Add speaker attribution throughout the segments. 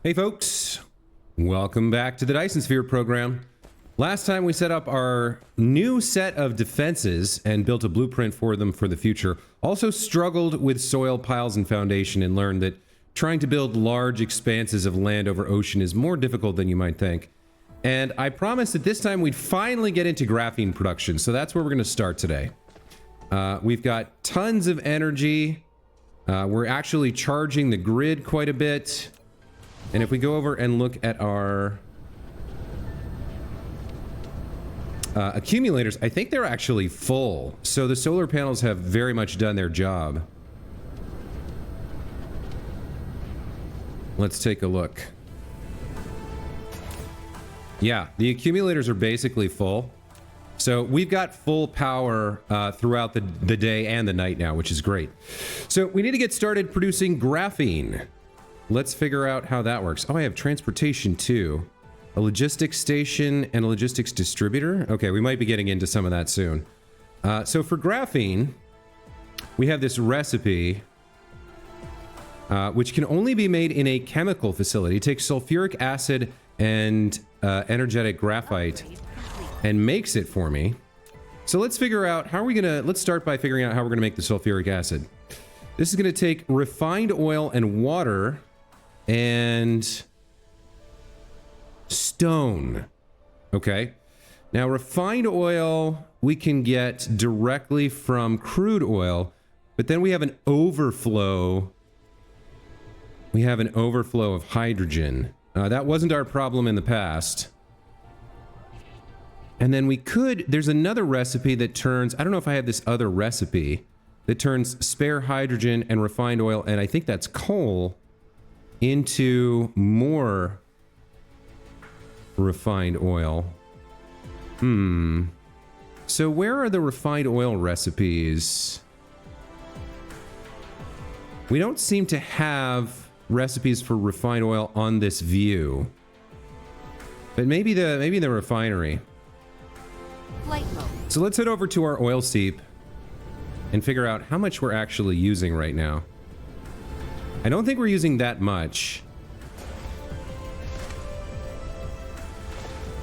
Speaker 1: Hey folks, welcome back to the Dyson Sphere program. Last time we set up our new set of defenses and built a blueprint for them for the future. Also struggled with soil piles and foundation and learned that trying to build large expanses of land over ocean is more difficult than you might think. And I promised that this time we'd finally get into graphene production, so that's where we're going to start today. We've got tons of energy. We're actually charging the grid quite a bit. And if we go over and look at our accumulators, I think they're actually full. So the solar panels have very much done their job. Let's take a look. Yeah, the accumulators are basically full. So we've got full power throughout the day and the night now, which is great. So we need to get started producing graphene. Let's figure out how that works. Oh, I have transportation too. A logistics station and a logistics distributor. Okay, we might be getting into some of that soon. So for graphene, we have this recipe, which can only be made in a chemical facility. It takes sulfuric acid and energetic graphite and makes it for me. So let's figure out how are we gonna, let's start by figuring out how we're gonna make the sulfuric acid. This is gonna take refined oil and water and stone. Okay. Now, refined oil we can get directly from crude oil, but then we have an overflow. We have an overflow of hydrogen. That wasn't our problem in the past. And then we could, there's another recipe that turns, I don't know if I have this other recipe, that turns spare hydrogen and refined oil, and I think that's coal, into more refined oil. So where are the refined oil recipes? We don't seem to have recipes for refined oil on this view. But maybe the refinery.
Speaker 2: Flight mode.
Speaker 1: So let's head over to our oil seep and figure out how much we're actually using right now. I don't think we're using that much.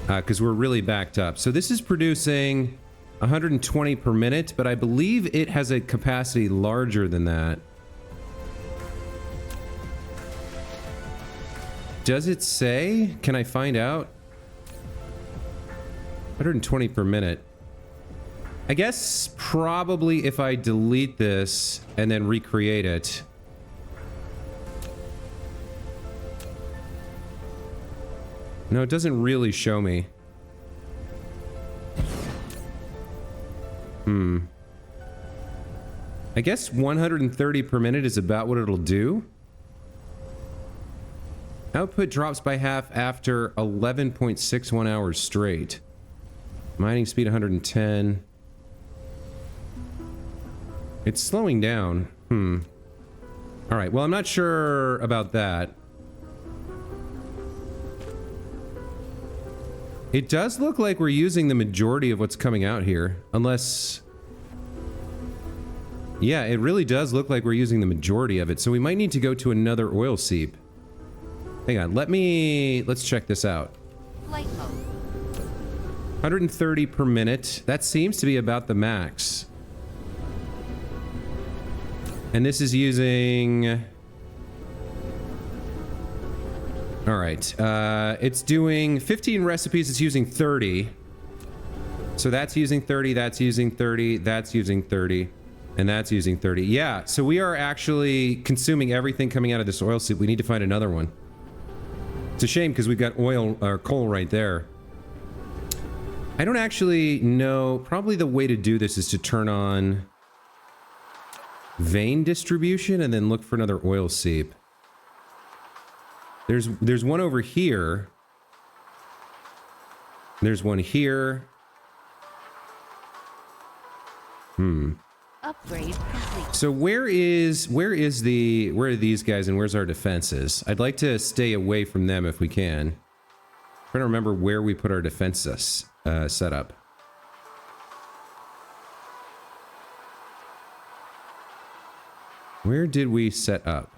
Speaker 1: Because we're really backed up. So this is producing 120 per minute, but I believe it has a capacity larger than that. Does it say? Can I find out? 120 per minute. I guess probably if I delete this and then recreate it. No, it doesn't really show me. I guess 130 per minute is about what it'll do. Output drops by half after 11.61 hours straight. Mining speed 110. It's slowing down. All right, well, I'm not sure about that. It does look like we're using the majority of what's coming out here, unless... Yeah, it really does look like we're using the majority of it, so we might need to go to another oil seep. Hang on, let's check this out.
Speaker 2: Flight mode.
Speaker 1: 130 per minute. That seems to be about the max. And this is using... All right, it's doing 15 recipes, it's using 30. So that's using 30, that's using 30, that's using 30, and that's using 30. Yeah, so we are actually consuming everything coming out of this oil seep. We need to find another one. It's a shame because we've got oil or coal right there. I don't actually know. Probably the way to do this is to turn on vein distribution and then look for another oil seep. There's one over here. There's one here.
Speaker 2: Upgrade complete.
Speaker 1: So where are these guys and where's our defenses? I'd like to stay away from them if we can. I'm trying to remember where we put our defenses set up. Where did we set up?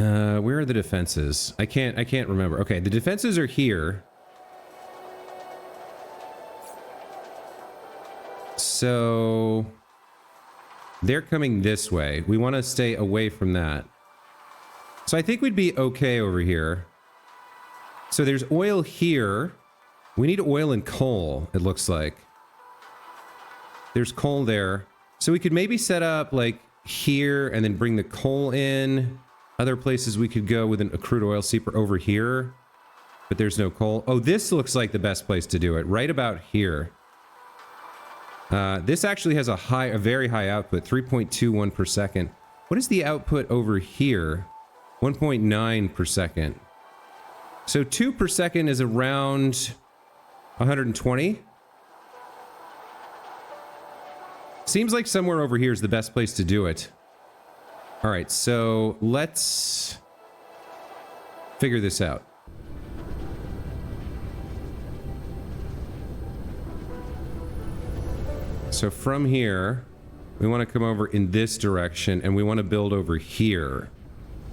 Speaker 1: Where are the defenses? I can't remember. Okay, the defenses are here. So they're coming this way. We want to stay away from that. So I think we'd be okay over here. So there's oil here. We need oil and coal, it looks like. There's coal there. So we could maybe set up like here and then bring the coal in. Other places we could go with a crude oil seeper over here. But there's no coal. Oh, this looks like the best place to do it. Right about here. This actually has a very high output, 3.21 per second. What is the output over here? 1.9 per second. So 2 per second is around 120. Seems like somewhere over here is the best place to do it. All right, so let's figure this out. So from here, we want to come over in this direction, and we want to build over here,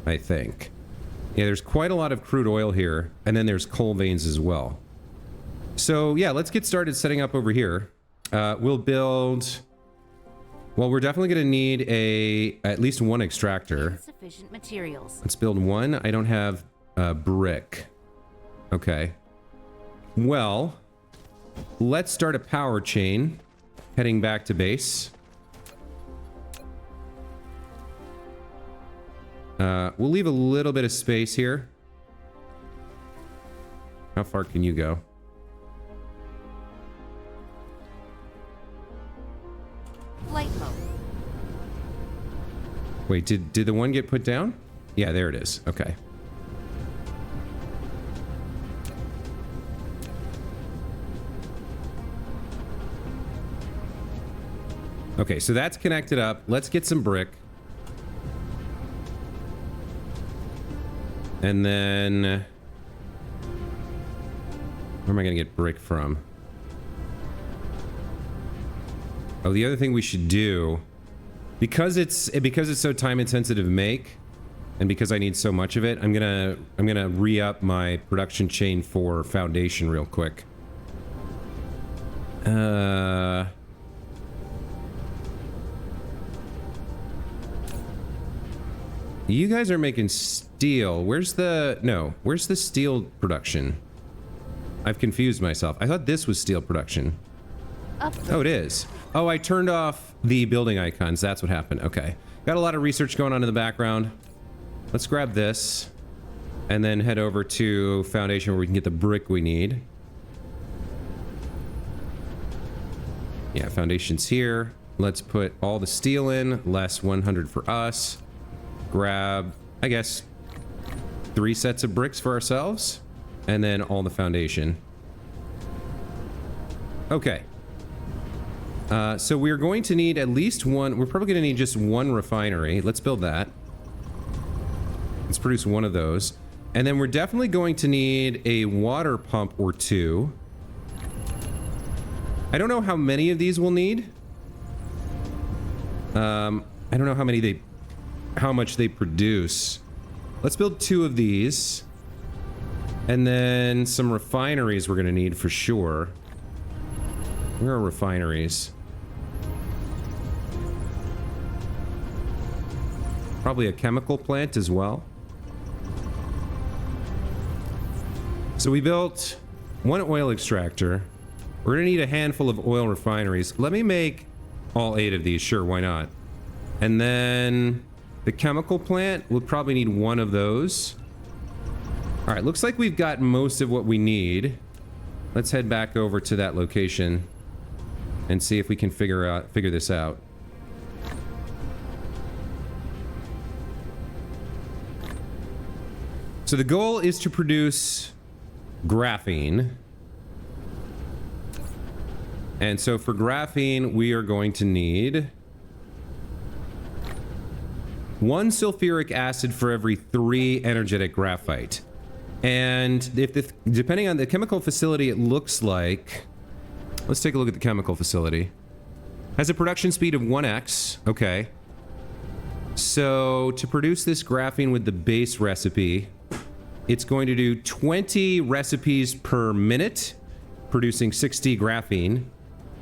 Speaker 1: I think. Yeah, there's quite a lot of crude oil here, and then there's coal veins as well. So yeah, let's get started setting up over here. We'll build... Well, we're definitely going to need at least one extractor.
Speaker 2: Insufficient materials.
Speaker 1: Let's build one. I don't have brick. Okay. Well, let's start a power chain heading back to base. We'll leave a little bit of space here. How far can you go?
Speaker 2: Flight mode.
Speaker 1: Wait, did the one get put down? Yeah, there it is. Okay. Okay, so that's connected up. Let's get some brick. And then... where am I going to get brick from? Oh, the other thing we should do... Because it's so time intensive to make, and because I need so much of it, I'm gonna re-up my production chain for foundation real quick. You guys are making steel. Where's the steel production? I've confused myself. I thought this was steel production. Oh, it is. Oh, I turned off the building icons. That's what happened. Okay. Got a lot of research going on in the background. Let's grab this and then head over to foundation where we can get the brick we need. Yeah, foundation's here. Let's put all the steel in, less 100 for us. Grab, I guess, 3 sets of bricks for ourselves, and then all the foundation. Okay. So we're going to need at least one. We're probably going to need just one refinery. Let's build that. Let's produce one of those. And then we're definitely going to need a water pump or 2. I don't know how many of these we'll need. I don't know how much they produce. Let's build 2 of these. And then some refineries we're going to need for sure. Where are refineries? Probably a chemical plant as well. So we built 1 oil extractor. We're gonna need a handful of oil refineries. Let me make all 8 of these, sure, why not? And then the chemical plant, we'll probably need 1 of those. All right, looks like we've got most of what we need. Let's head back over to that location and see if we can figure this out. So the goal is to produce graphene. And so for graphene, we are going to need 1 sulfuric acid for every 3 energetic graphite. And depending on the chemical facility, it looks like... Let's take a look at the chemical facility. Has a production speed of 1x. Okay. So to produce this graphene with the base recipe, it's going to do 20 recipes per minute, producing 60 graphene.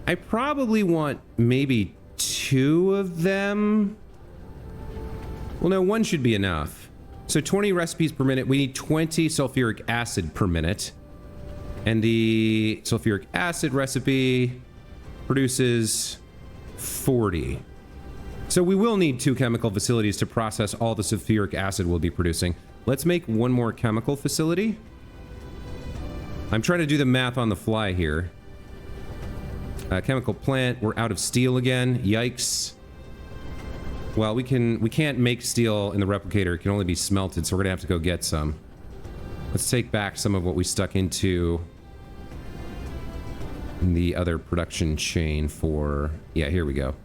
Speaker 1: I probably want maybe 2 of them. Well, no, 1 should be enough. So 20 recipes per minute. We need 20 sulfuric acid per minute. And the sulfuric acid recipe produces 40. So we will need 2 chemical facilities to process all the sulfuric acid we'll be producing. Let's make 1 more chemical facility. I'm trying to do the math on the fly here. Chemical plant, we're out of steel again. Yikes. Well, we can't make steel in the replicator. It can only be smelted, so we're gonna have to go get some. Let's take back some of what we stuck into the other production chain for... Yeah, here we go.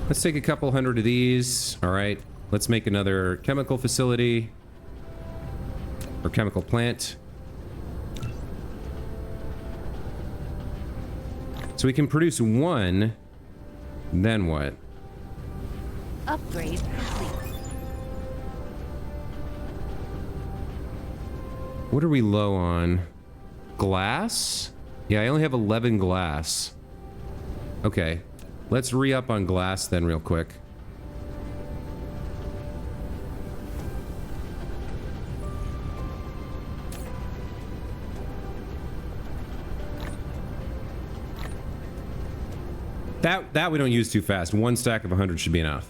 Speaker 1: Let's take a couple hundred of these. All right, let's make another chemical facility. Or chemical plant. So we can produce 1. Then what?
Speaker 2: Upgrade complete.
Speaker 1: What are we low on? Glass? Yeah, I only have 11 glass. Okay. Let's re-up on glass then real quick. That we don't use too fast. 1 stack of 100 should be enough.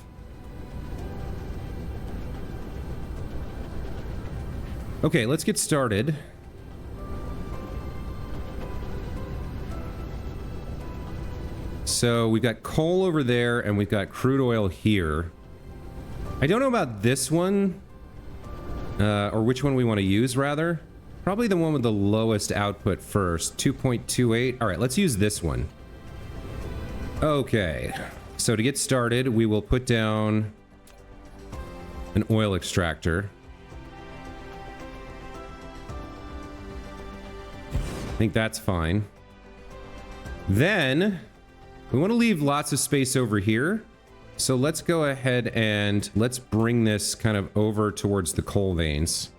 Speaker 1: Okay, let's get started. So we've got coal over there and we've got crude oil here. I don't know about this one, or which one we want to use rather. Probably the one with the lowest output first, 2.28. All right, let's use this one. Okay, so to get started, we will put down an oil extractor. I think that's fine. Then we want to leave lots of space over here. So let's go ahead and let's bring this kind of over towards the coal veins.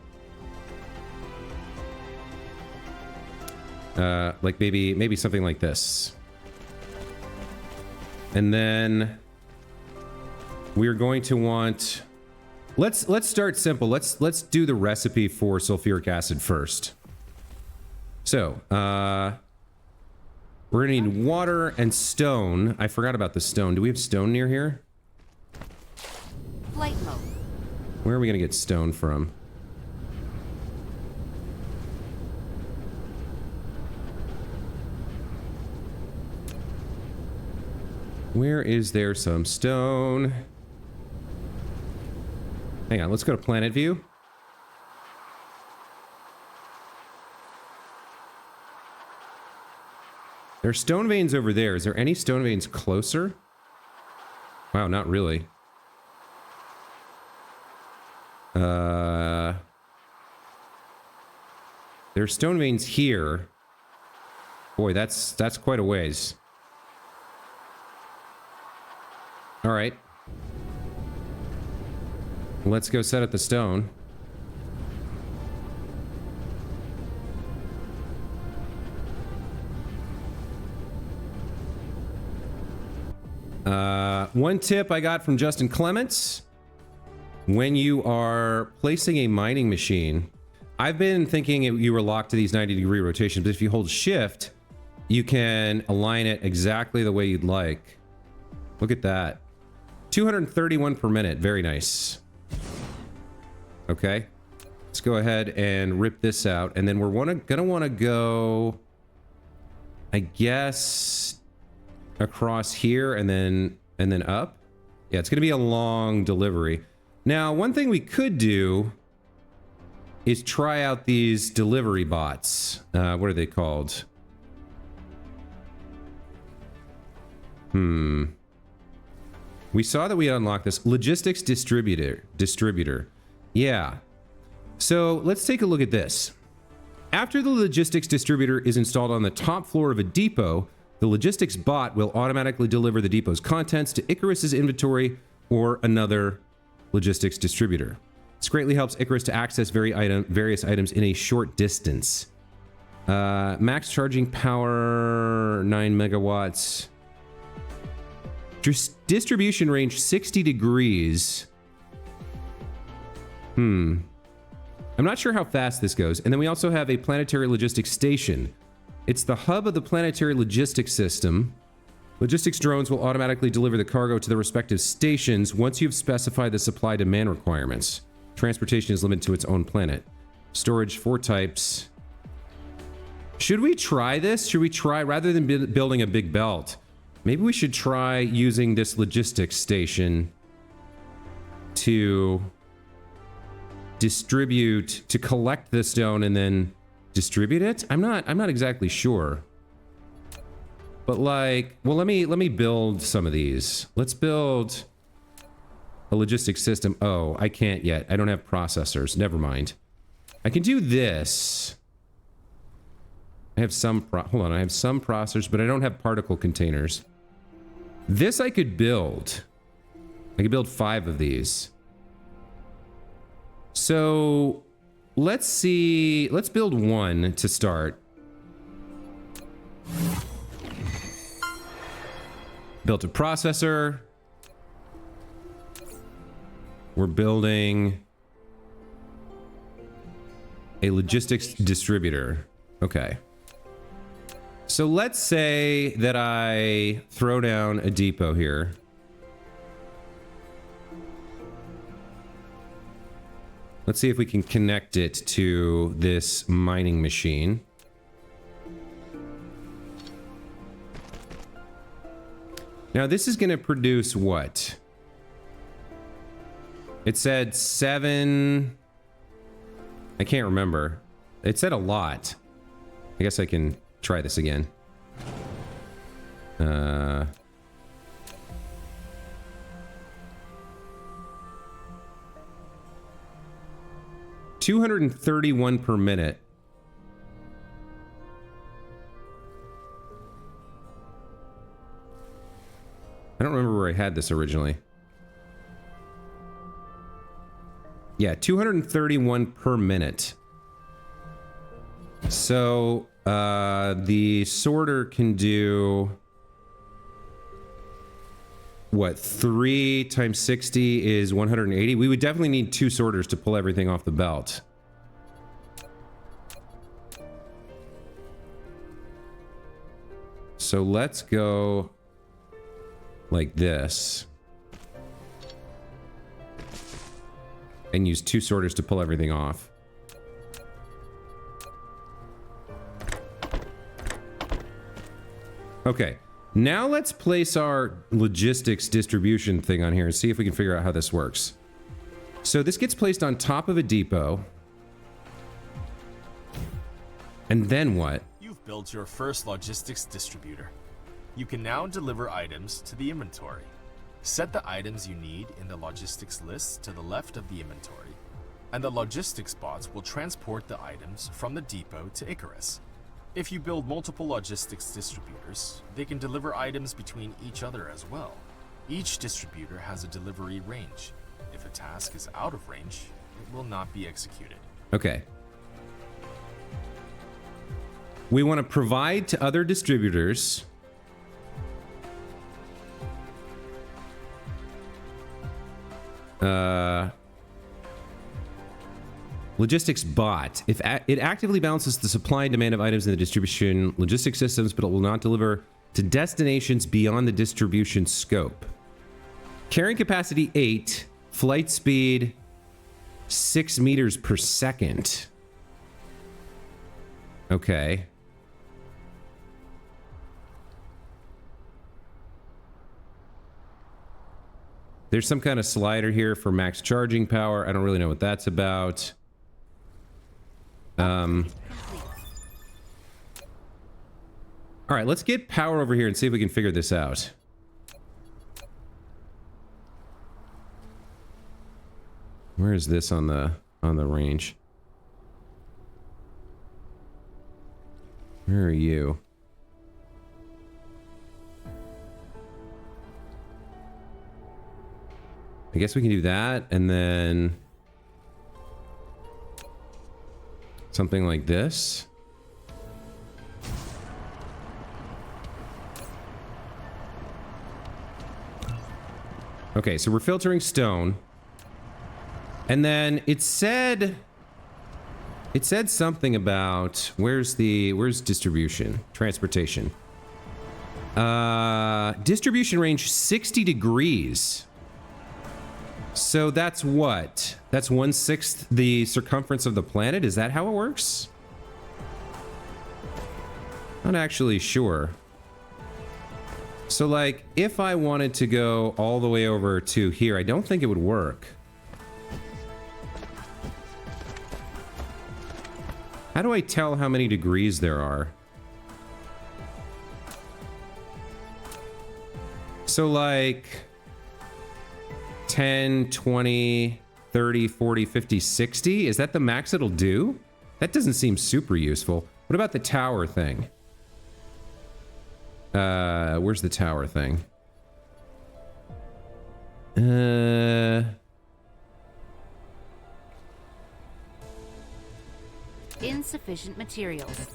Speaker 1: Like maybe something like this. And then we're going to want, let's start simple. Let's do the recipe for sulfuric acid first. So, we're gonna need water and stone. I forgot about the stone. Do we have stone near here?
Speaker 2: Flight mode.
Speaker 1: Where are we gonna get stone from? Where is there some stone? Hang on, let's go to planet view. There are stone veins over there. Is there any stone veins closer? Wow, not really. There's stone veins here. Boy, that's quite a ways. All right. Let's go set up the stone. One tip I got from Justin Clements: when you are placing a mining machine, I've been thinking you were locked to these 90-degree rotations, but if you hold shift, you can align it exactly the way you'd like. Look at that. 231 per minute. Very nice. Okay. Let's go ahead and rip this out. And then we're gonna want to go, I guess, across here and then up. Yeah, it's gonna be a long delivery. Now, one thing we could do is try out these delivery bots. What are they called? We saw that we unlocked this logistics distributor. Yeah. So let's take a look at this. After the logistics distributor is installed on the top floor of a depot, the logistics bot will automatically deliver the depot's contents to Icarus's inventory or another logistics distributor. This greatly helps Icarus to access various items in a short distance. Max charging power 9 megawatts. Distribution range 60 degrees. I'm not sure how fast this goes. And then we also have a planetary logistics station. It's the hub of the planetary logistics system. Logistics drones will automatically deliver the cargo to the respective stations once you've specified the supply-demand requirements. Transportation is limited to its own planet. Storage 4 types. Should we try this? Should we try, rather than building a big belt, maybe we should try using this logistics station to distribute, to collect the stone and then distribute it? I'm not exactly sure. But like, well, let me build some of these. Let's build a logistics system. Oh, I can't yet. I don't have processors. Never mind. I can do this. I have some hold on, I have some processors, but I don't have particle containers. This I could build. I could build 5 of these. So let's see. Let's build 1 to start. Built a processor. We're building a logistics distributor. Okay. So let's say that I throw down a depot here. Let's see if we can connect it to this mining machine. Now this is going to produce what? It said 7... I can't remember. It said a lot. I guess I can try this again. 231 per minute. I don't remember where I had this originally. Yeah, 231 per minute. So, the sorter can do... what, 3 times 60 is 180? We would definitely need 2 sorters to pull everything off the belt. So let's go like this. And use 2 sorters to pull everything off. Okay. Now let's place our logistics distribution thing on here and see if we can figure out how this works. So this gets placed on top of a depot. And then what?
Speaker 3: You've built your first logistics distributor. You can now deliver items to the inventory. Set the items you need in the logistics list to the left of the inventory, and the logistics bots will transport the items from the depot to Icarus. If you build multiple logistics distributors, they can deliver items between each other as well. Each distributor has a delivery range. If a task is out of range, it will not be executed.
Speaker 1: Okay. We want to provide to other distributors. Logistics bot. If it actively balances the supply and demand of items in the distribution logistics systems, but it will not deliver to destinations beyond the distribution scope. Carrying capacity 8, flight speed 6 meters per second. Okay. There's some kind of slider here for max charging power. I don't really know what that's about. All right, let's get power over here and see if we can figure this out. Where is this on the range? Where are you? I guess we can do that, and then something like this. Okay, so we're filtering stone. And then it said something about where's distribution? Transportation. Distribution range 60 degrees. So that's what? That's 1/6 the circumference of the planet? Is that how it works? Not actually sure. So like, if I wanted to go all the way over to here, I don't think it would work. How do I tell how many degrees there are? So like 10, 20, 30, 40, 50, 60? Is that the max it'll do? That doesn't seem super useful. What about the tower thing? Where's the tower thing?
Speaker 2: Insufficient materials.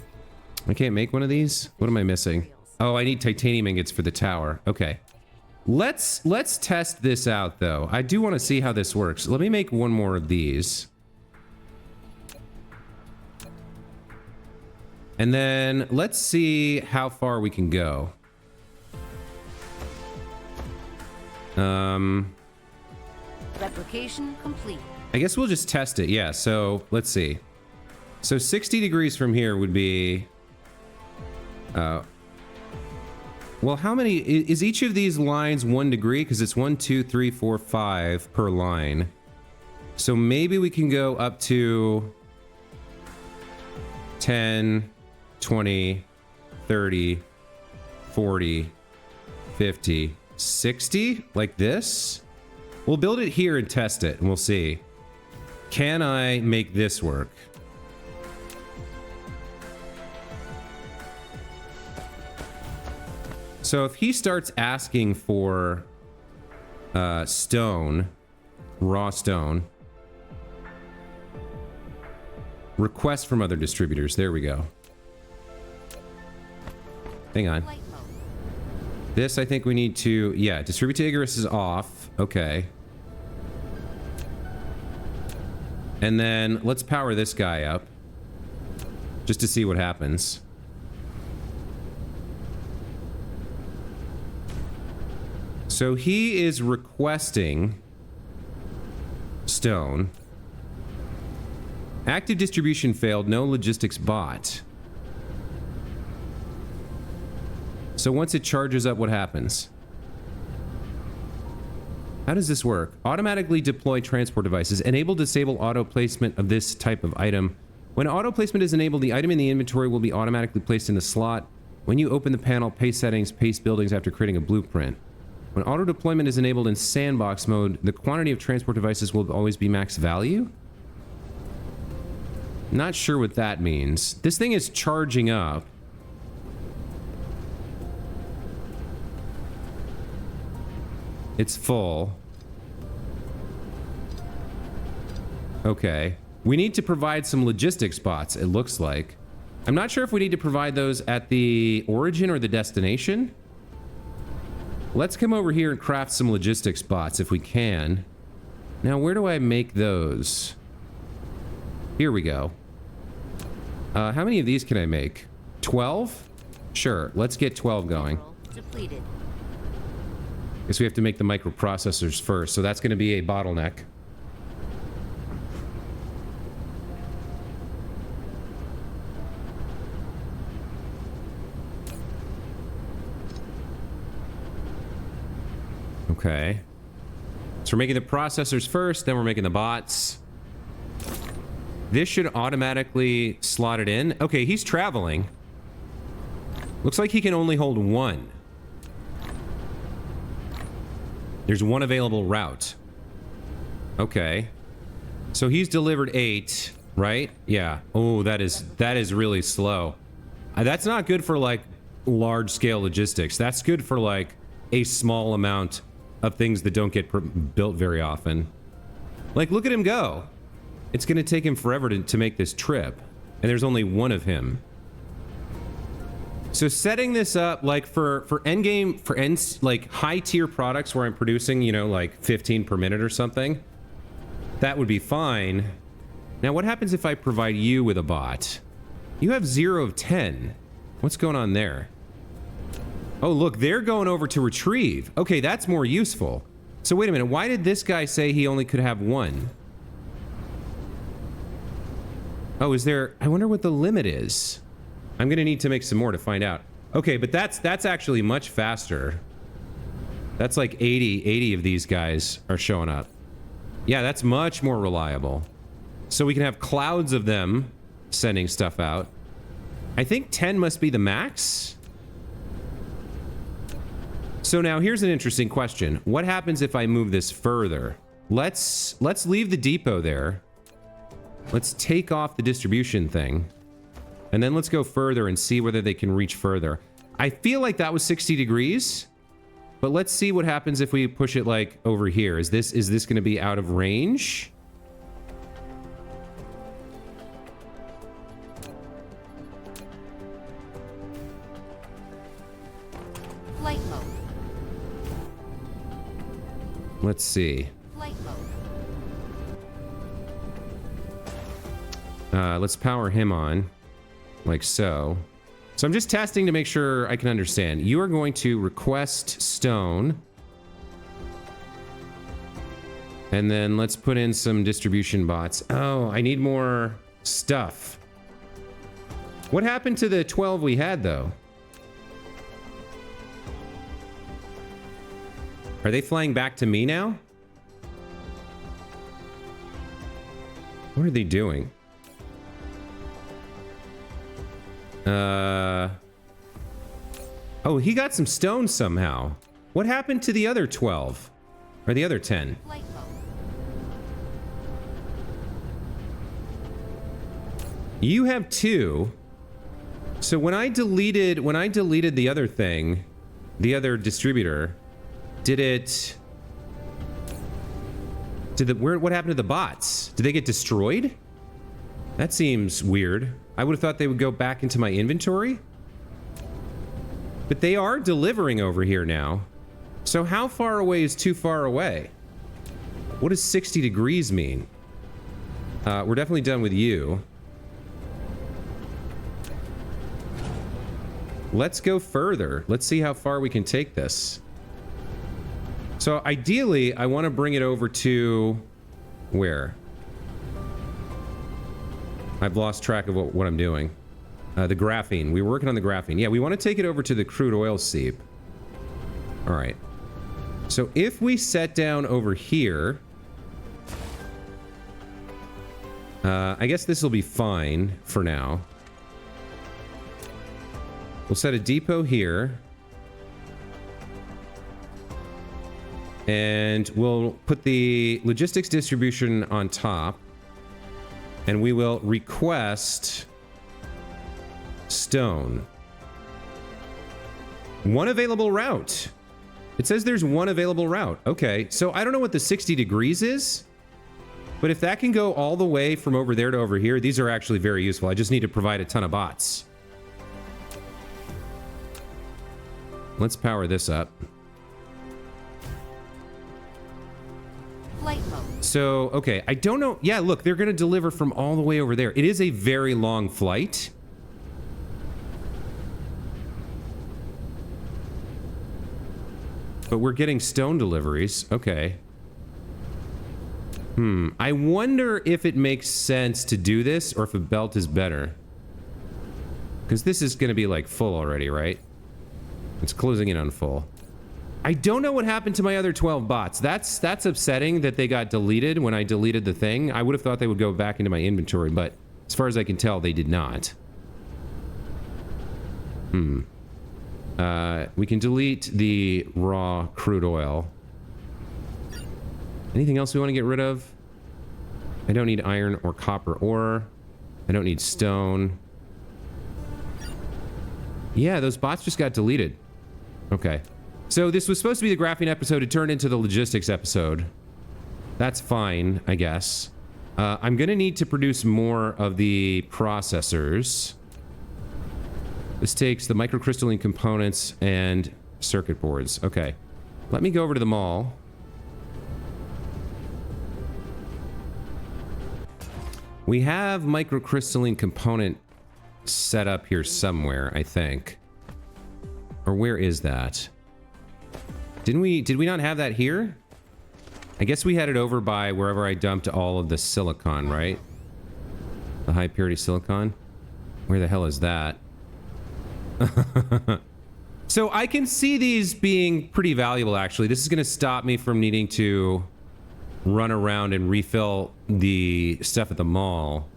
Speaker 1: I can't make one of these? What am I missing? Oh, I need titanium ingots for the tower. Okay. Let's test this out, though. I do want to see how this works. Let me make one more of these. And then let's see how far we can go.
Speaker 2: Replication complete.
Speaker 1: I guess we'll just test it. Yeah, so let's see. So 60 degrees from here would be... well, how many... Is each of these lines 1 degree? Because it's 1, 2, 3, 4, 5 per line. So maybe we can go up to 10, 20, 30, 40, 50, 60, like this. We'll build it here and test it, and we'll see. Can I make this work? So if he starts asking for stone, raw stone, request from other distributors. There we go. Hang on.
Speaker 2: Light mode.
Speaker 1: This, I think we need to... Yeah, distribute to Icarus is off. Okay. And then let's power this guy up. Just to see what happens. So he is requesting stone. Active distribution failed, no logistics bot. So once it charges up, what happens? How does this work? Automatically deploy transport devices. Enable disable auto placement of this type of item. When auto placement is enabled, the item in the inventory will be automatically placed in the slot. When you open the panel, paste settings, paste buildings after creating a blueprint. When auto deployment is enabled in sandbox mode, the quantity of transport devices will always be max value? Not sure what that means. This thing is charging up. It's full. Okay. We need to provide some logistics bots, it looks like. I'm not sure if we need to provide those at the origin or the destination. Let's come over here and craft some logistics bots if we can. Now, where do I make those? Here we go. How many of these can I make? 12? Sure, let's get 12 going.
Speaker 2: Depleted.
Speaker 1: Guess we have to make the microprocessors first, so that's going to be a bottleneck. Okay. So we're making the processors first, then we're making the bots. This should automatically slot it in. Okay, he's traveling. Looks like he can only hold one. There's one available route. Okay. So he's delivered 8, right? Yeah. Oh, that is really slow. That's not good for like large scale logistics. That's good for like a small amount of things that don't get built very often. Like, look at him go. It's going to take him forever to make this trip. And there's only one of him. So setting this up, like, for endgame, like, high-tier products where I'm producing, you know, like, 15 per minute or something, that would be fine. Now, what happens if I provide you with a bot? You have 0 of 10. What's going on there? Oh, look, they're going over to retrieve. Okay, that's more useful. So wait a minute, why did this guy say he only could have 1? Oh, is there... I wonder what the limit is. I'm gonna need to make some more to find out. Okay, but that's actually much faster. That's like 80 of these guys are showing up. Yeah, that's much more reliable. So we can have clouds of them sending stuff out. I think 10 must be the max. So now here's an interesting question. What happens if I move this further? Let's leave the depot there. Let's take off the distribution thing. And then let's go further and see whether they can reach further. I feel like that was 60 degrees. But let's see what happens if we push it like over here. Is this going to be out of range?
Speaker 2: Flight mode.
Speaker 1: Let's see.
Speaker 2: Flight mode.
Speaker 1: Let's power him on, like so. So I'm just testing to make sure I can understand. You are going to request stone. And then let's put in some distribution bots. Oh, I need more stuff. What happened to the 12 we had, though? Are they flying back to me now? What are they doing? Oh, he got some stone somehow. What happened to the other 12? Or the other 10?
Speaker 2: Flight mode.
Speaker 1: You have 2. So when I deleted the other thing, the other distributor, what happened to the bots? Did they get destroyed? That seems weird. I would have thought they would go back into my inventory. But they are delivering over here now. So how far away is too far away? What does 60 degrees mean? We're definitely done with you. Let's go further. Let's see how far we can take this. So ideally, I want to bring it over to... where? I've lost track of what I'm doing. The graphene. We were working on the graphene. Yeah, we want to take it over to the crude oil seep. All right. So if we set down over here... I guess this will be fine for now. We'll set a depot here. And we'll put the logistics distribution on top. And we will request stone. One available route. It says there's one available route. Okay, so I don't know what the 60 degrees is, but if that can go all the way from over there to over here, these are actually very useful. I just need to provide a ton of bots. Let's power this up.
Speaker 2: Flight mode.
Speaker 1: So, okay, I don't know. Yeah, look, they're going to deliver from all the way over there. It is a very long flight. But we're getting stone deliveries. Okay. I wonder if it makes sense to do this or if a belt is better. Because this is going to be like full already, right? It's closing in on full. I don't know what happened to my other 12 bots. That's upsetting that they got deleted when I deleted the thing. I would have thought they would go back into my inventory, but as far as I can tell, they did not. We can delete the raw crude oil. Anything else we want to get rid of? I don't need iron or copper ore. I don't need stone. Yeah, those bots just got deleted. Okay. So this was supposed to be the graphene episode. It turned into the logistics episode. That's fine, I guess. I'm going to need to produce more of the processors. This takes the microcrystalline components and circuit boards. Okay. Let me go over to the mall. We have microcrystalline component set up here somewhere, I think. Or where is that? Did we not have that here? I guess we had it over by wherever I dumped all of the silicon, right? The high purity silicon. Where the hell is that? So I can see these being pretty valuable, actually. This is going to stop me from needing to run around and refill the stuff at the mall.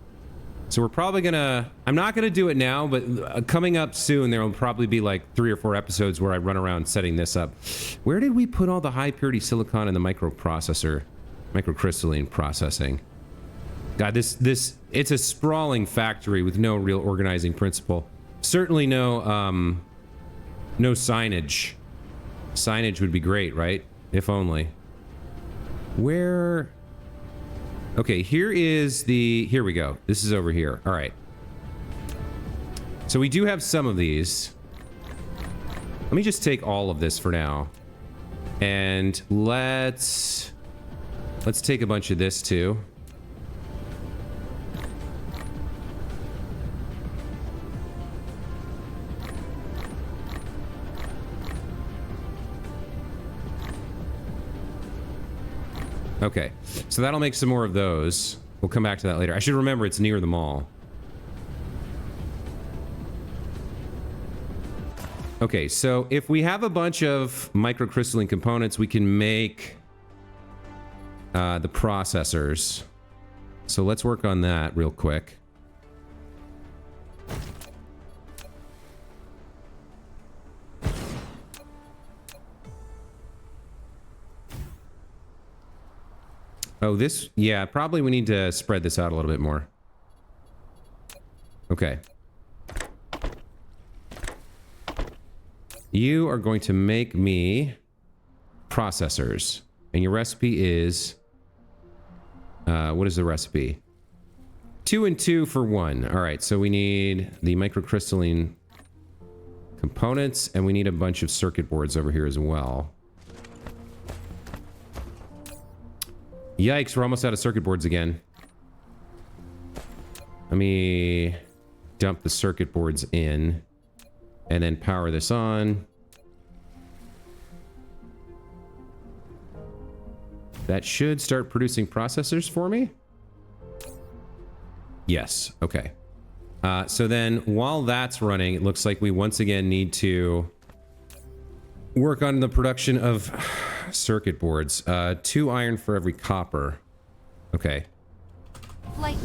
Speaker 1: So we're probably gonna... I'm not gonna do it now, but coming up soon, there will probably be like 3 or 4 episodes where I run around setting this up. Where did we put all the high purity silicon and the microcrystalline processing? God, this it's a sprawling factory with no real organizing principle. Certainly no signage. Signage would be great, right? If only. Where... Okay, here is the... Here we go. This is over here. All right. So we do have some of these. Let me just take all of this for now. And let's take a bunch of this too. Okay, so that'll make some more of those. We'll come back to that later. I should remember it's near the mall. Okay, so if we have a bunch of microcrystalline components, we can make the processors. So let's work on that real quick. Oh, this... Yeah, probably we need to spread this out a little bit more. Okay. You are going to make me processors. And your recipe is... what is the recipe? 2 and 2 for 1. Alright, so we need the microcrystalline components, and we need a bunch of circuit boards over here as well. Yikes, we're almost out of circuit boards again. Let me dump the circuit boards in and then power this on. That should start producing processors for me. Yes, okay. So then while that's running, it looks like we once again need to work on the production of circuit boards. 2 iron for every copper. Okay.
Speaker 2: Flight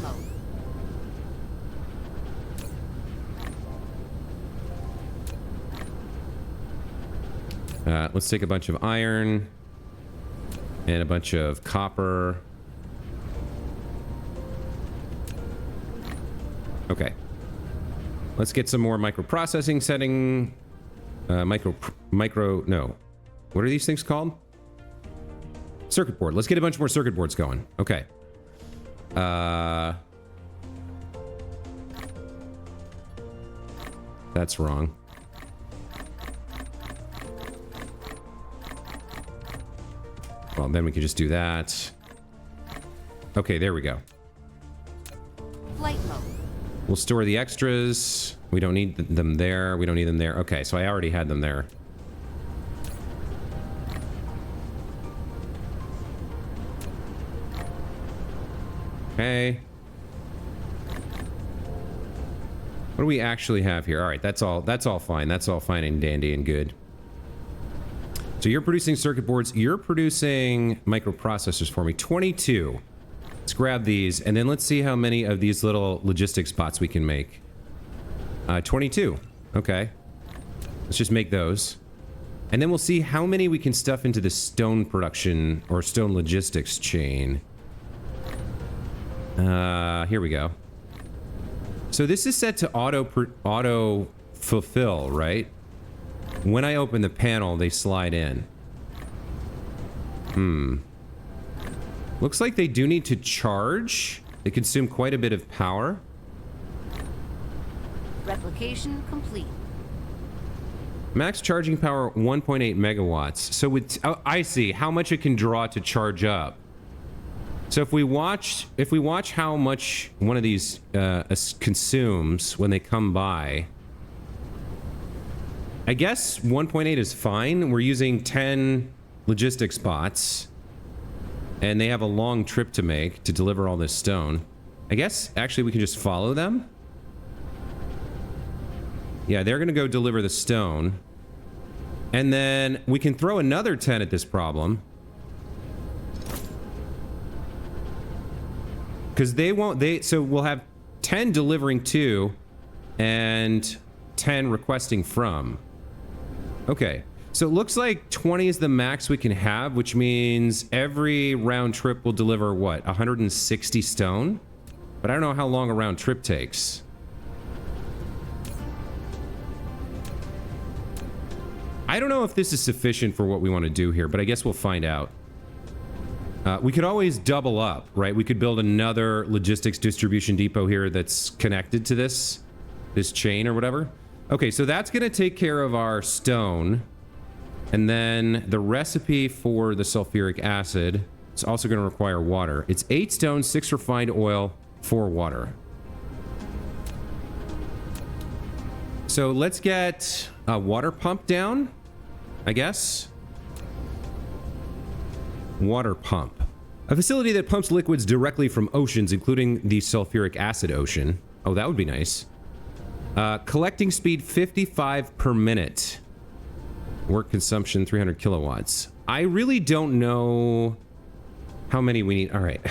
Speaker 2: mode.
Speaker 1: Let's take a bunch of iron and a bunch of copper. Okay. Let's get some more microprocessing setting. No. What are these things called? Circuit board. Let's get a bunch more circuit boards going. Okay. That's wrong. Well, then we could just do that. Okay, there we go.
Speaker 2: Flight mode.
Speaker 1: We'll store the extras. We don't need them there. We don't need them there. Okay, so I already had them there. Okay. What do we actually have here? All right, that's all fine. That's all fine and dandy and good. So you're producing circuit boards. You're producing microprocessors for me. 22. Let's grab these, and then let's see how many of these little logistics bots we can make. 22. Okay. Let's just make those. And then we'll see how many we can stuff into the stone production or stone logistics chain. Here we go. So this is set to auto fulfill, right? when I open the panel, they slide in. Looks like they do need to charge. They consume quite a bit of power.
Speaker 2: Replication complete.
Speaker 1: Max charging power 1.8 megawatts. So with, oh, I see how much it can draw to charge up. So if we watch how much one of these consumes when they come by, I guess 1.8 is fine. We're using 10 logistics bots, and they have a long trip to make to deliver all this stone. I guess actually we can just follow them. Yeah, they're gonna go deliver the stone. And then we can throw another 10 at this problem. Because they won't, so we'll have 10 delivering to and 10 requesting from. Okay, so it looks like 20 is the max we can have, which means every round trip will deliver what, 160 stone? But I don't know how long a round trip takes. I don't know if this is sufficient for what we want to do here, but I guess we'll find out. We could always double up, right? We could build another logistics distribution depot here that's connected to this chain or whatever. Okay, so that's going to take care of our stone. And then the recipe for the sulfuric acid is also going to require water. It's 8 stone, 6 refined oil, 4 water. So let's get a water pump down, I guess. Water pump. A facility that pumps liquids directly from oceans, including the sulfuric acid ocean. Oh, that would be nice. Collecting speed 55 per minute. Work consumption 300 kilowatts. I really don't know how many we need. All right.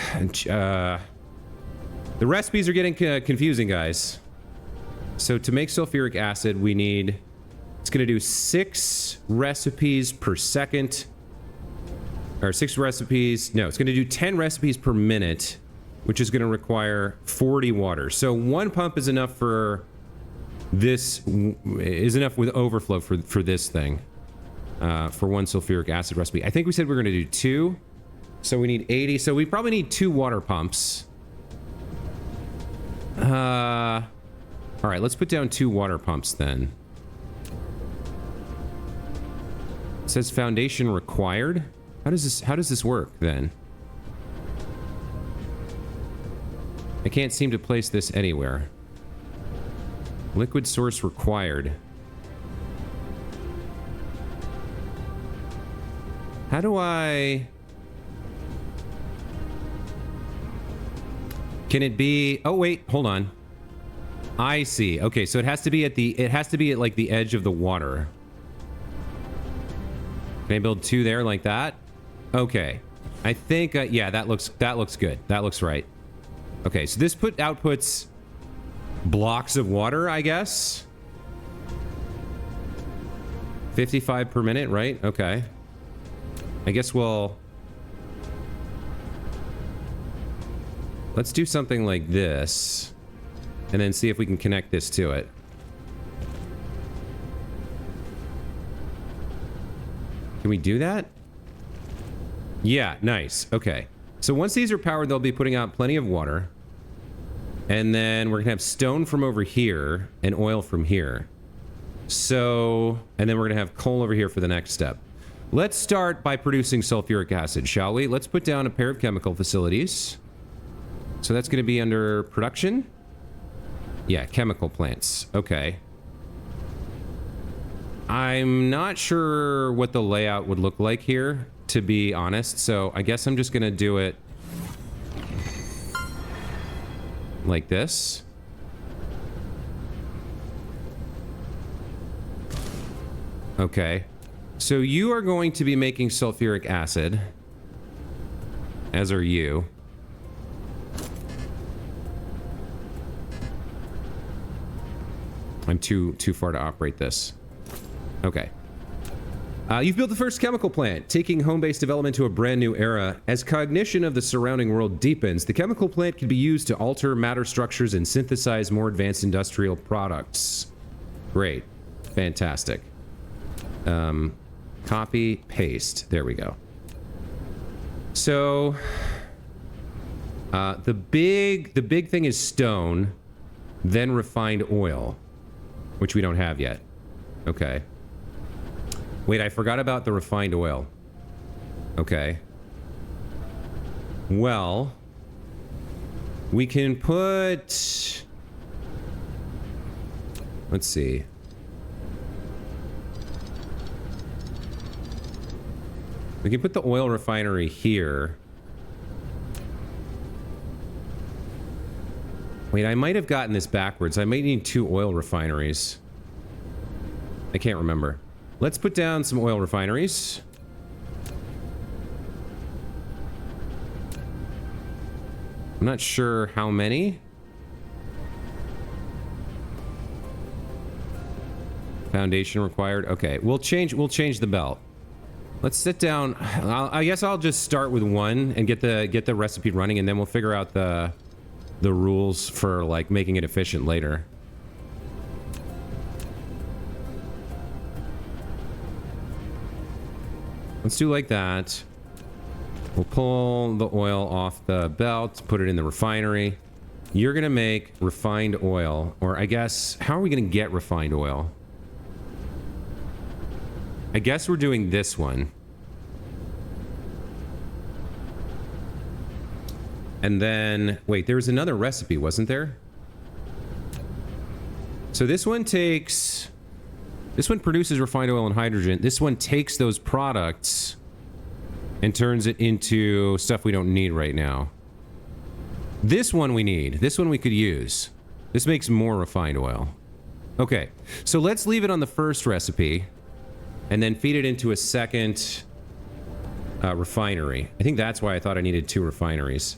Speaker 1: The recipes are getting confusing, guys. So to make sulfuric acid, we need... It's going to do 6 recipes per second. Or 6 recipes. No, it's going to do 10 recipes per minute, which is going to require 40 water. So 1 pump is enough for this, is enough with overflow for this thing. For 1 sulfuric acid recipe. I think we said we were going to do 2. So we need 80. So we probably need 2 water pumps. All right, let's put down 2 water pumps then. It says foundation required. How does this work then? I can't seem to place this anywhere. Liquid source required. How do I... Can it be... Oh, wait, hold on. I see. Okay, so it has to be at the... It has to be at, like, the edge of the water. Can I build 2 there like that? Okay. I think, yeah, that looks good. That looks right. Okay, so this outputs blocks of water, I guess. 55 per minute, right? Okay. I guess we'll... Let's do something like this. And then see if we can connect this to it. Can we do that? Yeah, nice. Okay. So once these are powered, they'll be putting out plenty of water. And then we're gonna have stone from over here and oil from here. So, and then we're gonna have coal over here for the next step. Let's start by producing sulfuric acid, shall we? Let's put down a pair of chemical facilities. So that's gonna be under production. Yeah, chemical plants. Okay. I'm not sure what the layout would look like here, to be honest. So I guess I'm just gonna do it like this. Okay. So you are going to be making sulfuric acid, as are you. I'm too far to operate this. Okay. You've built the first chemical plant, taking home-based development to a brand new era. As cognition of the surrounding world deepens, the chemical plant can be used to alter matter structures and synthesize more advanced industrial products. Great. Fantastic. Copy, paste. There we go. So the big thing is stone, then refined oil, which we don't have yet. Okay. Wait, I forgot about the refined oil. Okay. Well, we can put... Let's see. We can put the oil refinery here. Wait, I might have gotten this backwards. I might need 2 oil refineries. I can't remember. Let's put down some oil refineries. I'm not sure how many. Foundation required. Okay, we'll change the belt. Let's sit down. I guess I'll just start with 1 and get the recipe running, and then we'll figure out the rules for like making it efficient later. Let's do like that. We'll pull the oil off the belt, put it in the refinery. You're gonna make refined oil, or I guess, how are we gonna get refined oil? I guess we're doing this one. And then, wait, there was another recipe, wasn't there? So this one produces refined oil and hydrogen. This one takes those products and turns it into stuff we don't need right now. This one we need. This one we could use. This makes more refined oil. Okay, so let's leave it on the first recipe and then feed it into a second refinery. I think that's why I thought I needed 2 refineries.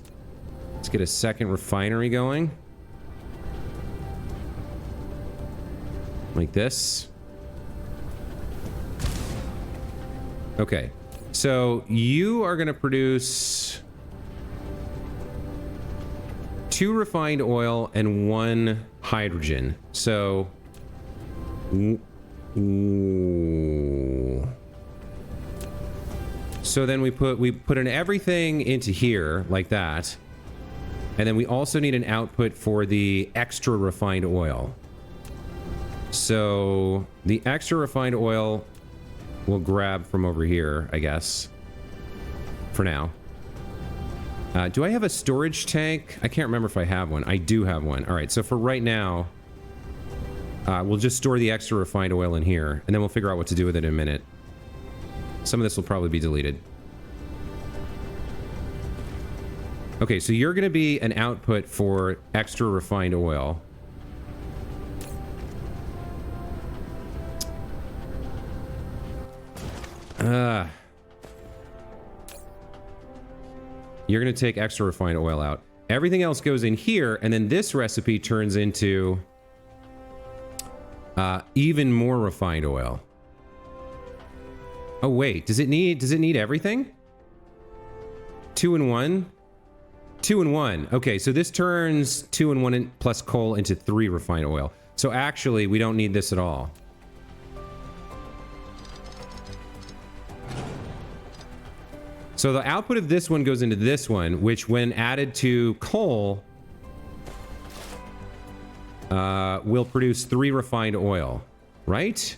Speaker 1: Let's get a second refinery going. Like this. Okay, so you are going to produce 2 refined oil and 1 hydrogen. So... Ooh. So then we put in everything into here like that, and then we also need an output for the extra refined oil. So the extra refined oil we'll grab from over here, I guess, for now. Do I have a storage tank? I can't remember if I have one. I do have one. All right, so for right now, we'll just store the extra refined oil in here, and then we'll figure out what to do with it in a minute. Some of this will probably be deleted. Okay, so you're going to be an output for extra refined oil. You're going to take extra refined oil out. Everything else goes in here, and then this recipe turns into even more refined oil. Oh wait, does it need everything? 2 in 1? 2 in 1. Okay, so this turns 2 in 1 plus coal into 3 refined oil. So actually, we don't need this at all. So the output of this one goes into this one, which when added to coal, will produce 3 refined oil, right?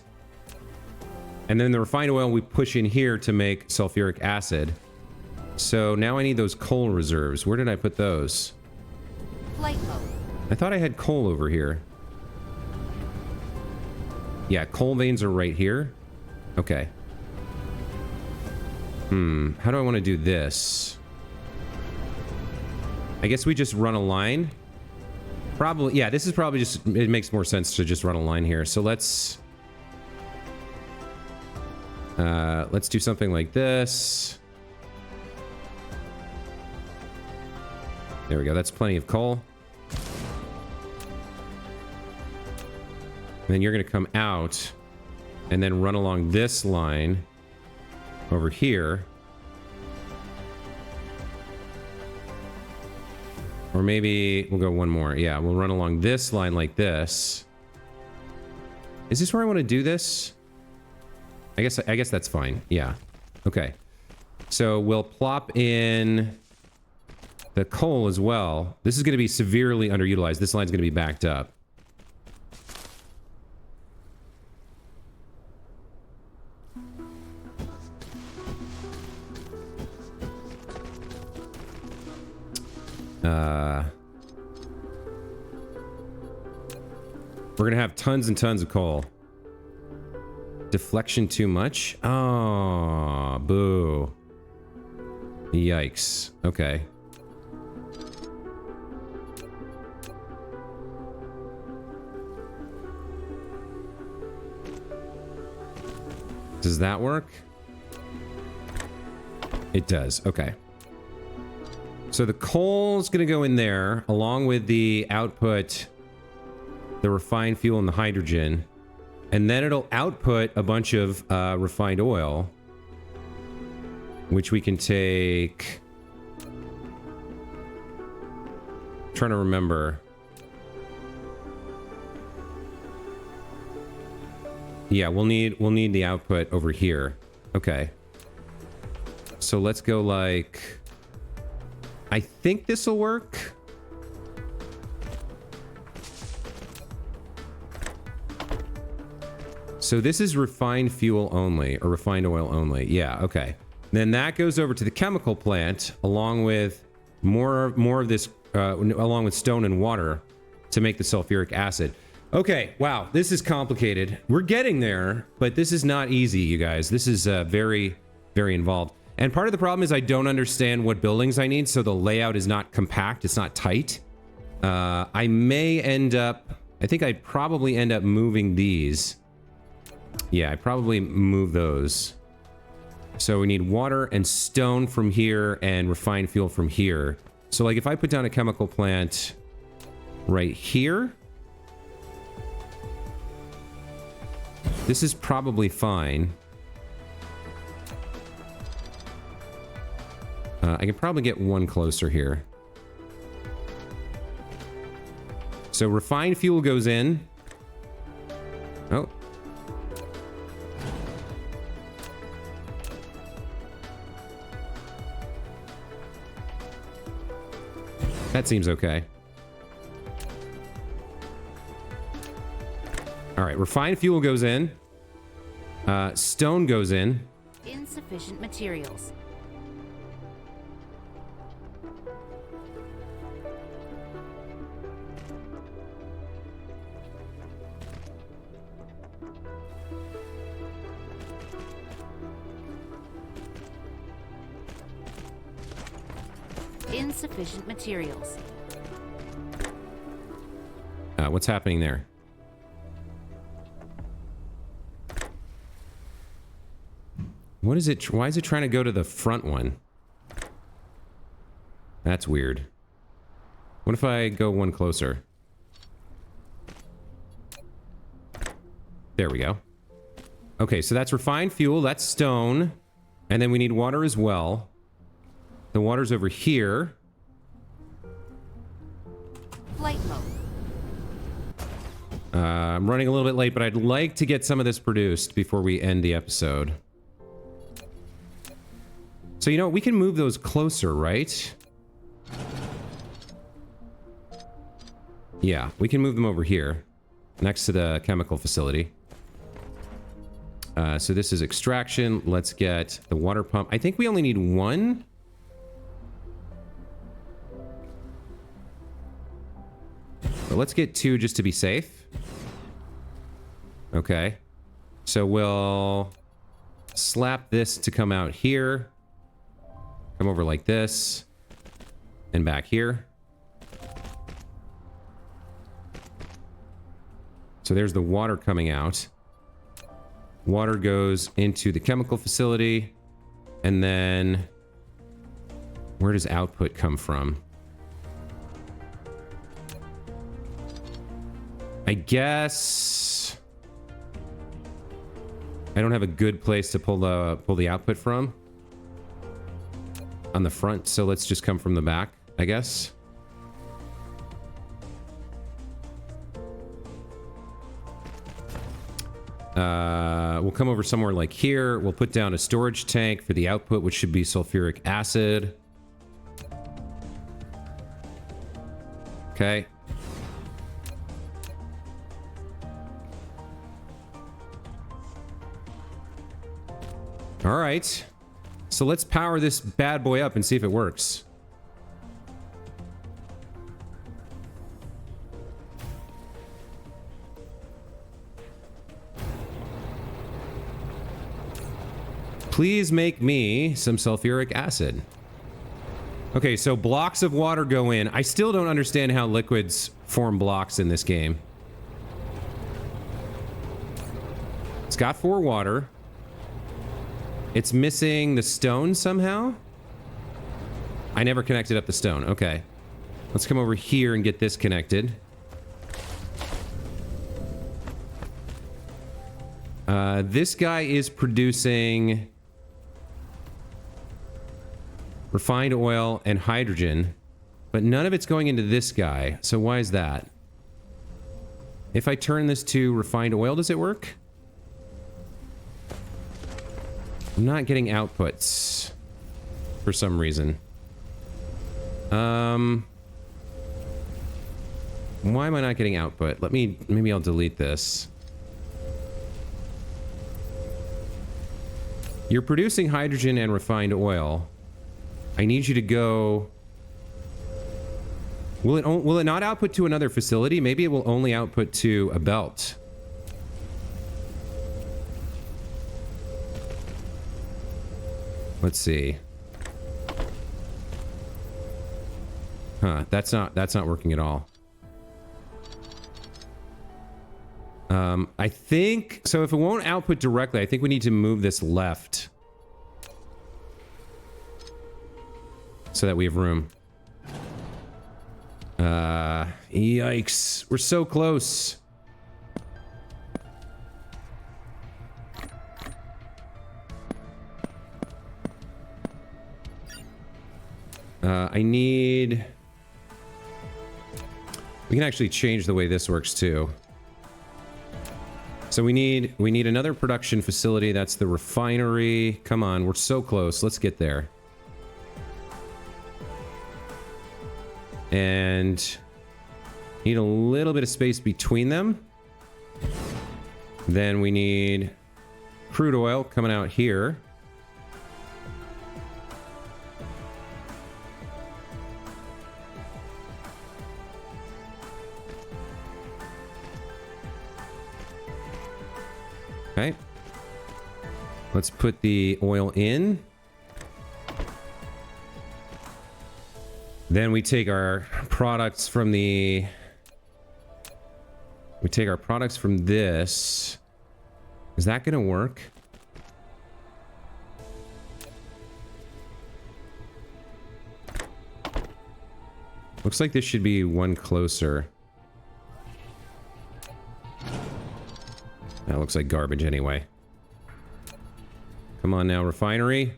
Speaker 1: And then the refined oil we push in here to make sulfuric acid. So now I need those coal reserves. Where did I put those?
Speaker 2: Flight mode.
Speaker 1: I thought I had coal over here. Yeah, coal veins are right here. Okay. How do I want to do this? I guess we just run a line. Probably, yeah, this is probably just, it makes more sense to just run a line here. So let's do something like this. There we go, that's plenty of coal. And then you're gonna come out and then run along this line over here. Or maybe we'll go one more. Yeah, we'll run along this line like this. Is this where I want to do this? I guess that's fine. Yeah. Okay. So we'll plop in the coal as well. This is going to be severely underutilized. This line's going to be backed up. We're gonna have tons and tons of coal. Deflection too much? Oh, boo. Yikes. Okay. Does that work? It does. Okay. So the coal's gonna go in there along with the output, the refined fuel and the hydrogen, and then it'll output a bunch of refined oil, which we can take. I'm trying to remember. Yeah, we'll need the output over here. Okay. So let's go like, I think this will work. So this is refined fuel only, or refined oil only. Yeah, okay. Then that goes over to the chemical plant, along with more of this, along with stone and water, to make the sulfuric acid. Okay, wow, this is complicated. We're getting there, but this is not easy, you guys. This is very, very involved. And part of the problem is I don't understand what buildings I need, so the layout is not compact, it's not tight. I may end up, I think I'd probably end up moving these. Yeah, I probably move those. So we need water and stone from here and refined fuel from here. So like if I put down a chemical plant right here, this is probably fine. I can probably get one closer here. So refined fuel goes in. Oh. That seems okay. All right, refined fuel goes in. Stone goes in.
Speaker 2: Insufficient materials. Insufficient materials.
Speaker 1: What's happening there? What is it? Why is it trying to go to the front one? That's weird. What if I go one closer? There we go. Okay, so that's refined fuel, that's stone, and then we need water as well. The water's over here.
Speaker 2: Flight mode.
Speaker 1: I'm running a little bit late, but I'd like to get some of this produced before we end the episode. So, you know, we can move those closer, right? Yeah, we can move them over here, next to the chemical facility. So this is extraction. Let's get the water pump. I think we only need one. But let's get two just to be safe. Okay. So we'll slap this to come out here. Come over like this. And back here. So there's the water coming out. Water goes into the chemical facility. And then where does output come from? I guess I don't have a good place to pull the output from on the front, so let's just come from the back, I guess. We'll come over somewhere like here. We'll put down a storage tank for the output, which should be sulfuric acid. Okay. All right. So let's power this bad boy up and see if it works. Please make me some sulfuric acid. Okay, so blocks of water go in. I still don't understand how liquids form blocks in this game. It's got 4 water. It's missing the stone somehow? I never connected up the stone. Okay. Let's come over here and get this connected. This guy is producing refined oil and hydrogen, but none of it's going into this guy. So why is that? If I turn this to refined oil, does it work? I'm not getting outputs for some reason. Why am I not getting output? Maybe I'll delete this. You're producing hydrogen and refined oil. I need you to go... Will it not output to another facility? Maybe it will only output to a belt. Let's see. Huh, that's not working at all. I think so. If it won't output directly, I think we need to move this left so that we have room. Yikes. We're so close. I need... We can actually change the way this works too. So we need another production facility. That's the refinery. Come on, we're so close. Let's get there. And need a little bit of space between them. Then we need crude oil coming out here. Okay. Let's put the oil in. Then we take our products from the... We take our products from this. Is that gonna work? Looks like this should be one closer. That looks like garbage anyway. Come on now, refinery.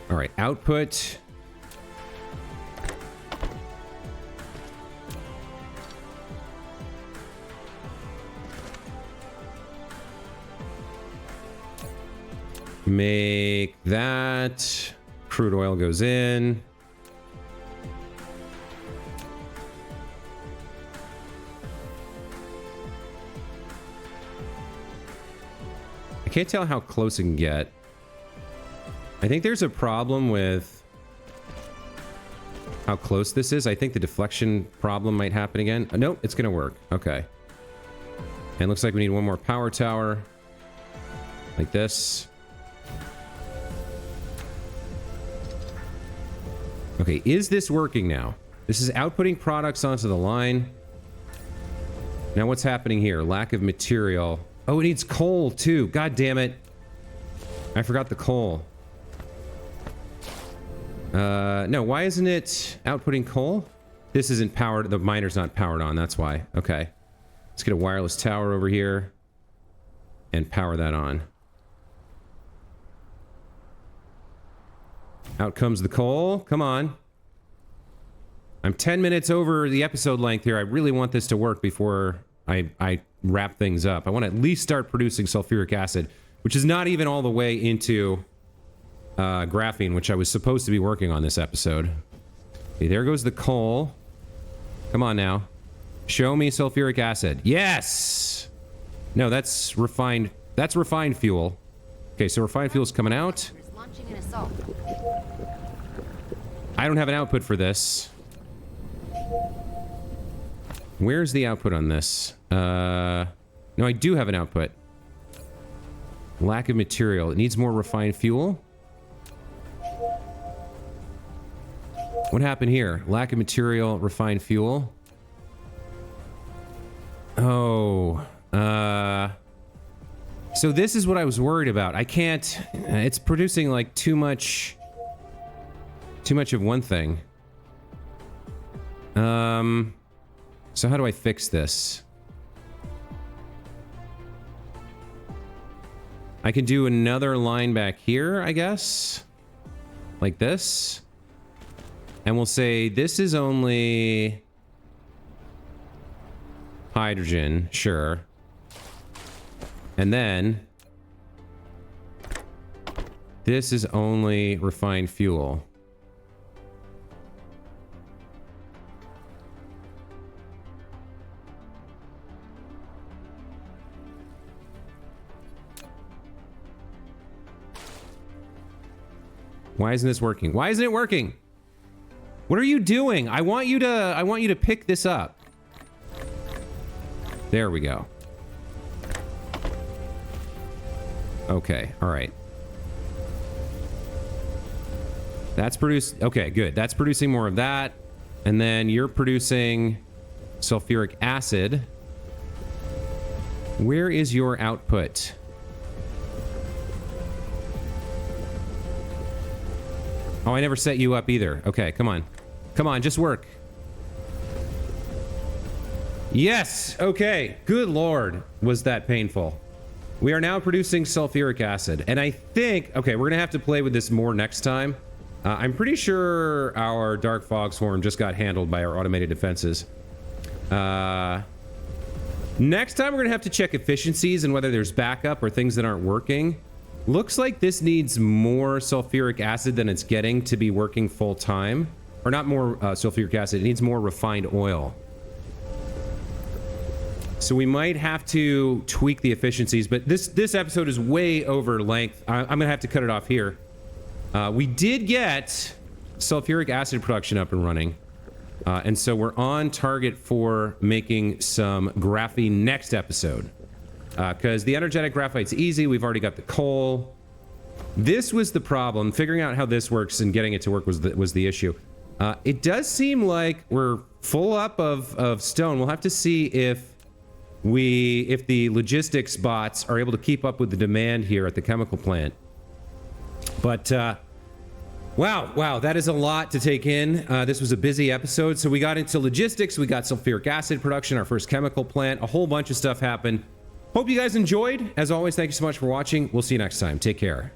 Speaker 1: All right, output. Make that. Crude oil goes in. I can't tell how close it can get. I think there's a problem with how close this is. I think the deflection problem might happen again. Nope, it's gonna work. Okay. And looks like we need one more power tower. Like this. Okay, is this working now? This is outputting products onto the line. Now what's happening here? Lack of material. Oh, it needs coal too. God damn it. I forgot the coal. No, why isn't it outputting coal? This isn't powered. The miner's not powered on. That's why. Okay. Let's get a wireless tower over here and power that on. Out comes the coal. Come on. I'm 10 minutes over the episode length here. I really want this to work before I wrap things up. I want to at least start producing sulfuric acid, which is not even all the way into graphene, which I was supposed to be working on this episode. Okay, there goes the coal. Come on now. Show me sulfuric acid. Yes! No, that's refined. That's refined fuel. Okay, so refined fuel's coming out.
Speaker 2: Launching an assault.
Speaker 1: I don't have an output for this. Where's the output on this? No, I do have an output. Lack of material. It needs more refined fuel. What happened here? Lack of material, refined fuel. Oh. So this is what I was worried about. I can't... It's producing, like, too much of one thing. So how do I fix this? I can do another line back here, I guess. Like this. And we'll say this is only hydrogen, sure. And then this is only refined fuel. Why isn't this working? Why isn't it working? What are you doing? I want you to pick this up. There we go. Okay, all right. That's produced. Okay, good. That's producing more of that. And then you're producing sulfuric acid. Where is your output? Oh, I never set you up either. Okay, come on. Come on, just work. Yes! Okay. Good lord, was that painful. We are now producing sulfuric acid. And I think... Okay, we're gonna have to play with this more next time. I'm pretty sure our Dark Fog Swarm just got handled by our automated defenses. Next time we're gonna have to check efficiencies and whether there's backup or things that aren't working. Looks like this needs more sulfuric acid than it's getting to be working full time. Or not more sulfuric acid, it needs more refined oil. So we might have to tweak the efficiencies, but this episode is way over length. I'm gonna have to cut it off here. We did get sulfuric acid production up and running. And so we're on target for making some graphene next episode. Because the energetic graphite's easy. We've already got the coal. This was the problem. Figuring out how this works and getting it to work was the issue. It does seem like we're full up of stone. We'll have to see if the logistics bots are able to keep up with the demand here at the chemical plant. But wow, that is a lot to take in. This was a busy episode. So we got into logistics. We got sulfuric acid production, our first chemical plant. A whole bunch of stuff happened. Hope you guys enjoyed. As always, thank you so much for watching. We'll see you next time. Take care.